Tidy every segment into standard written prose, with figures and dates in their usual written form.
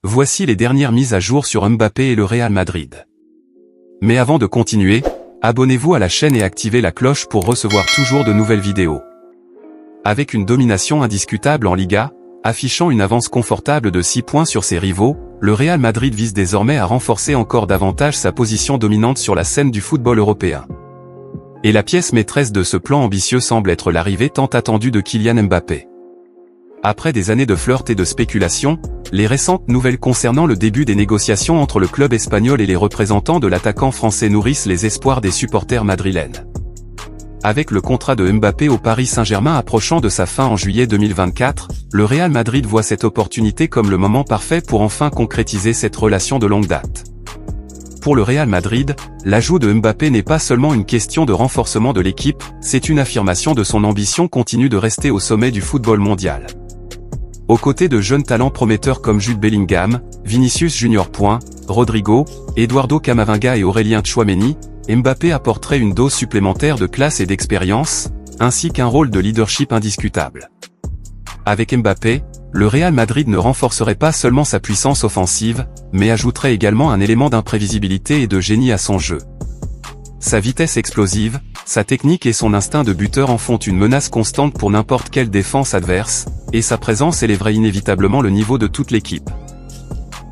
Voici les dernières mises à jour sur Mbappé et le Real Madrid. Mais avant de continuer, abonnez-vous à la chaîne et activez la cloche pour recevoir toujours de nouvelles vidéos. Avec une domination indiscutable en Liga, affichant une avance confortable de 6 points sur ses rivaux, le Real Madrid vise désormais à renforcer encore davantage sa position dominante sur la scène du football européen. Et la pièce maîtresse de ce plan ambitieux semble être l'arrivée tant attendue de Kylian Mbappé. Après des années de flirt et de spéculation, les récentes nouvelles concernant le début des négociations entre le club espagnol et les représentants de l'attaquant français nourrissent les espoirs des supporters madrilènes. Avec le contrat de Mbappé au Paris Saint-Germain approchant de sa fin en juillet 2024, le Real Madrid voit cette opportunité comme le moment parfait pour enfin concrétiser cette relation de longue date. Pour le Real Madrid, l'ajout de Mbappé n'est pas seulement une question de renforcement de l'équipe, c'est une affirmation de son ambition continue de rester au sommet du football mondial. Aux côtés de jeunes talents prometteurs comme Jude Bellingham, Vinicius Junior. Rodrigo, Eduardo Camavinga et Aurélien Tchouaméni, Mbappé apporterait une dose supplémentaire de classe et d'expérience, ainsi qu'un rôle de leadership indiscutable. Avec Mbappé, le Real Madrid ne renforcerait pas seulement sa puissance offensive, mais ajouterait également un élément d'imprévisibilité et de génie à son jeu. Sa vitesse explosive, sa technique et son instinct de buteur en font une menace constante pour n'importe quelle défense adverse, et sa présence élèverait inévitablement le niveau de toute l'équipe.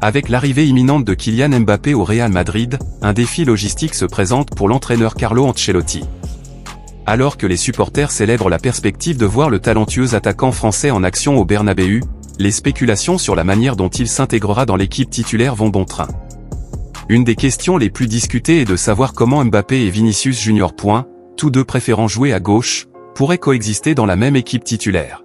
Avec l'arrivée imminente de Kylian Mbappé au Real Madrid, un défi logistique se présente pour l'entraîneur Carlo Ancelotti. Alors que les supporters célèbrent la perspective de voir le talentueux attaquant français en action au Bernabéu, les spéculations sur la manière dont il s'intégrera dans l'équipe titulaire vont bon train. Une des questions les plus discutées est de savoir comment Mbappé et Vinicius Junior. Tous deux préférant jouer à gauche, pourraient coexister dans la même équipe titulaire.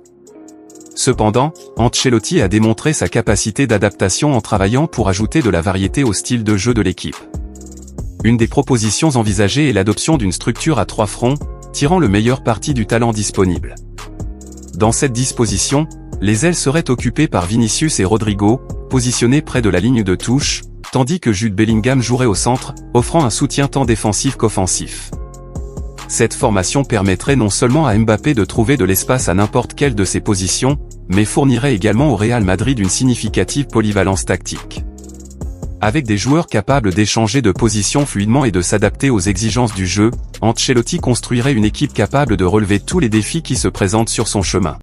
Cependant, Ancelotti a démontré sa capacité d'adaptation en travaillant pour ajouter de la variété au style de jeu de l'équipe. Une des propositions envisagées est l'adoption d'une structure à 3 fronts, tirant le meilleur parti du talent disponible. Dans cette disposition, les ailes seraient occupées par Vinicius et Rodrigo, positionnés près de la ligne de touche, tandis que Jude Bellingham jouerait au centre, offrant un soutien tant défensif qu'offensif. Cette formation permettrait non seulement à Mbappé de trouver de l'espace à n'importe quelle de ses positions, mais fournirait également au Real Madrid une significative polyvalence tactique. Avec des joueurs capables d'échanger de position fluidement et de s'adapter aux exigences du jeu, Ancelotti construirait une équipe capable de relever tous les défis qui se présentent sur son chemin.